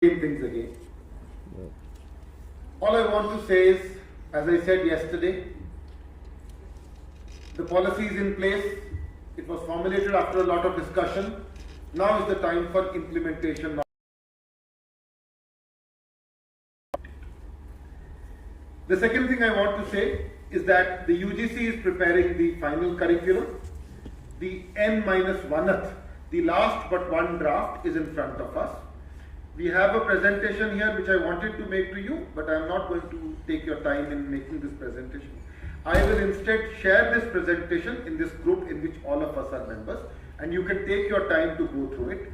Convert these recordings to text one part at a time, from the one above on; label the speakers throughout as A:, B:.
A: same things again. All I want to say is, as I said yesterday, the policy is in place. It was formulated after a lot of discussion. Now is the time for implementation. The second thing I want to say is that the UGC is preparing the final curriculum. The N-1th, the last but one draft, is in front of us. We have a presentation here which I wanted to make to you, but I am not going to take your time in making this presentation. I will instead share this presentation in this group in which all of us are members, and you can take your time to go through it.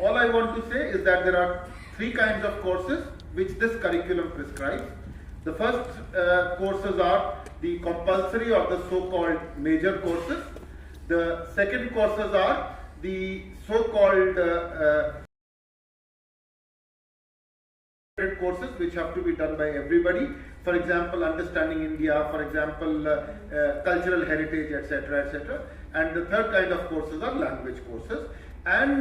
A: All I want to say is that there are three kinds of courses which this curriculum prescribes. The first courses are the compulsory or the so-called major courses. The second courses are the so-called courses which have to be done by everybody. For example, understanding India, for example, cultural heritage, etc., etc. And the third kind of courses are language courses. And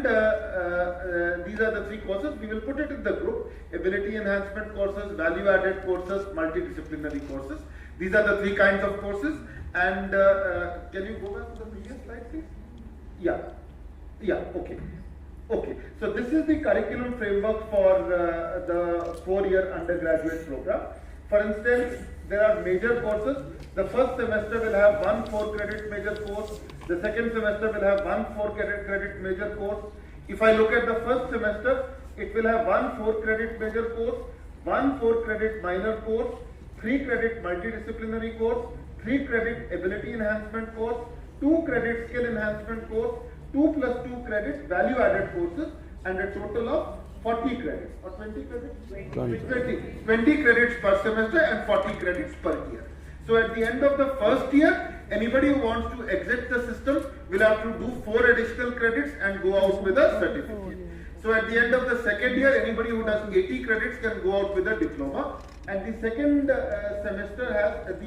A: these are the three courses. We will put it in the group: ability enhancement courses, value added courses, multidisciplinary courses. These are the three kinds of courses. And can you go back to the previous slide, please? Yeah, okay. Okay, so this is the curriculum framework for the 4-year undergraduate program. For instance, there are major courses. The first semester will have one 4-credit major course. The second semester will have one 4-credit major course. If I look at the first semester, it will have one 4-credit major course, one 4-credit minor course, 3-credit multidisciplinary course, 3-credit ability enhancement course, 2-credit skill enhancement course, 2 plus 2 credits value added courses, and a total of 40 credits or 20 credits? 20 credits per semester and 40 credits per year. So at the end of the first year, anybody who wants to exit the system will have to do 4 additional credits and go out with a certificate. So at the end of the second year, anybody who does 80 credits can go out with a diploma. And the second semester has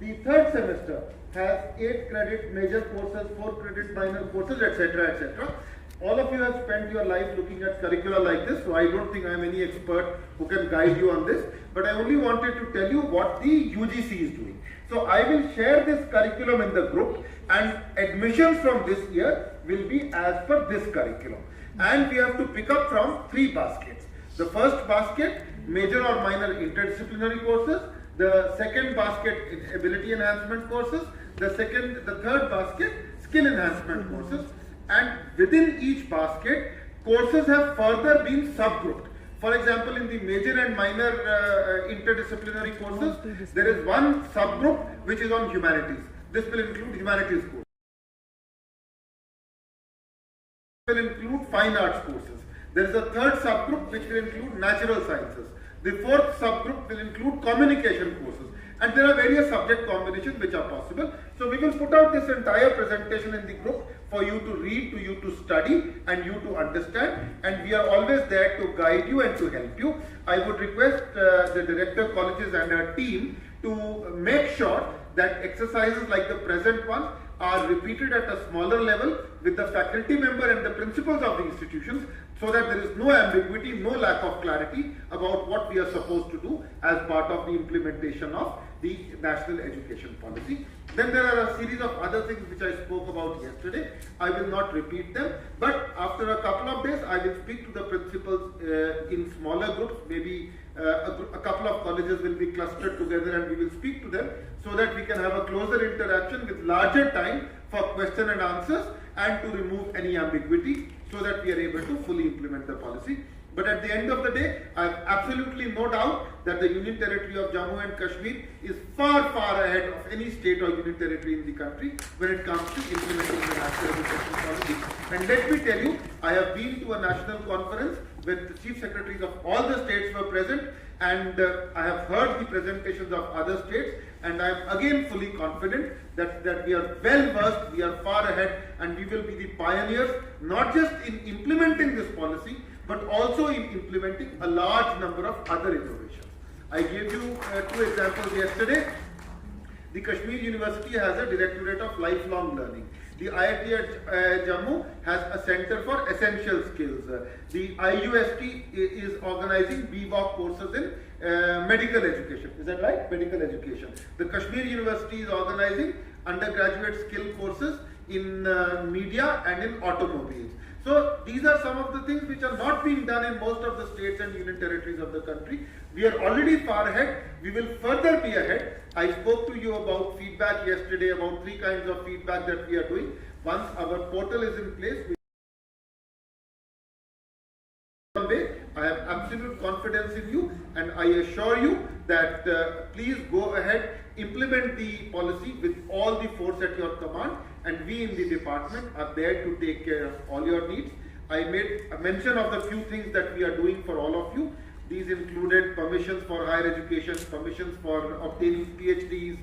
A: the third semester has 8-credit major courses, 4-credit minor courses, etc., etc. All of you have spent your life looking at curricula like this, so I don't think I am any expert who can guide you on this, but I only wanted to tell you what the UGC is doing. So I will share this curriculum in the group, and admissions from this year will be as per this curriculum. And we have to pick up from 3 baskets. The first basket, major or minor interdisciplinary courses. The second basket, ability enhancement courses. The third basket, skill enhancement courses. And within each basket, courses have further been subgrouped. For example, in the major and minor interdisciplinary courses, there is one subgroup which is on humanities. This will include humanities courses. Will include fine arts courses. There is a third subgroup which will include natural sciences. The fourth subgroup will include communication courses, and there are various subject combinations which are possible. So we will put out this entire presentation in the group for you to read, to you to study, and you to understand, and we are always there to guide you and to help you. I would request the Director of Colleges and our team to make sure that exercises like the present one are repeated at a smaller level with the faculty member and the principals of the institutions, so that there is no ambiguity, no lack of clarity about what we are supposed to do as part of the implementation of the national education policy. Then there are a series of other things which I spoke about yesterday. I will not repeat them, but after a couple of days I will speak to the principals in smaller groups. Maybe a couple of colleges will be clustered together, and we will speak to them so that we can have a closer interaction with larger time for question and answers, and to remove any ambiguity so that we are able to fully implement the policy. But at the end of the day, I have absolutely no doubt that the Union Territory of Jammu and Kashmir is far, far ahead of any state or Union Territory in the country when it comes to implementing the national education policy. And let me tell you, I have been to a national conference where the chief secretaries of all the states were present, and I have heard the presentations of other states, and I am again fully confident that we are well versed, we are far ahead, and we will be the pioneers, not just in implementing this policy, but also in implementing a large number of other innovations. I gave you 2 examples yesterday. The Kashmir University has a Directorate of Lifelong Learning. The IIT at Jammu has a center for essential skills. The IUST is organizing BVOC courses in medical education. Is that right? Medical education. The Kashmir University is organizing undergraduate skill courses in media and in automobiles. So these are some of the things which are not being done in most of the states and union territories of the country. We are already far ahead. We will further be ahead. I spoke to you about feedback yesterday, about 3 kinds of feedback that we are doing. Once our portal is in place, I have absolute confidence in you, and I assure you that please go ahead, implement the policy with all the force at your command, and we in the department are there to take care of all your needs. I made a mention of the few things that we are doing for all of you. These included permissions for higher education, permissions for obtaining PhDs,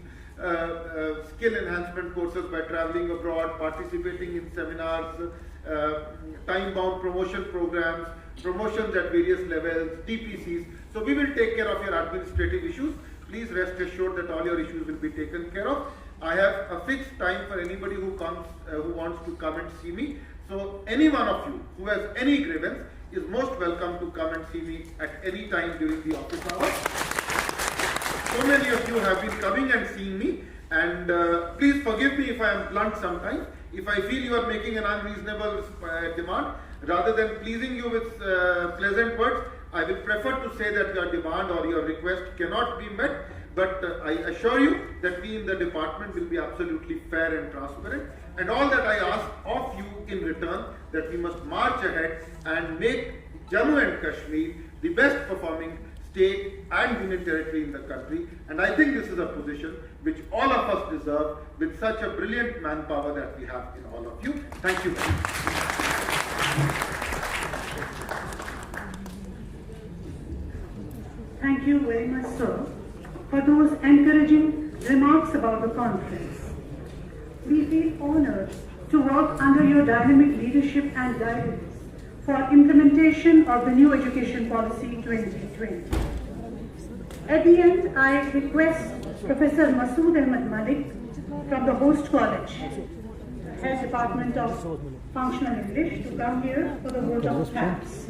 A: skill enhancement courses by traveling abroad, participating in seminars, time-bound promotion programs, promotions at various levels, DPCs. So we will take care of your administrative issues. Please rest assured that all your issues will be taken care of. I have a fixed time for anybody who comes, who wants to come and see me. So any one of you who has any grievance is most welcome to come and see me at any time during the office hours. So many of you have been coming and seeing me, and please forgive me if I am blunt sometimes. If I feel you are making an unreasonable demand, rather than pleasing you with pleasant words, I will prefer to say that your demand or your request cannot be met. But I assure you that we in the department will be absolutely fair and transparent. And all that I ask of you in return, that we must march ahead and make Jammu and Kashmir the best performing state and union territory in the country. And I think this is a position which all of us deserve with such a brilliant manpower that we have in all of you. Thank you very much.
B: Thank you very much, sir, for those encouraging remarks about the conference. We feel honored to work under your dynamic leadership and guidance for implementation of the new Education Policy 2020. At the end, I request Professor Masood Ahmed Malik from the host college, Head Department of Functional English, to come here for the vote of thanks.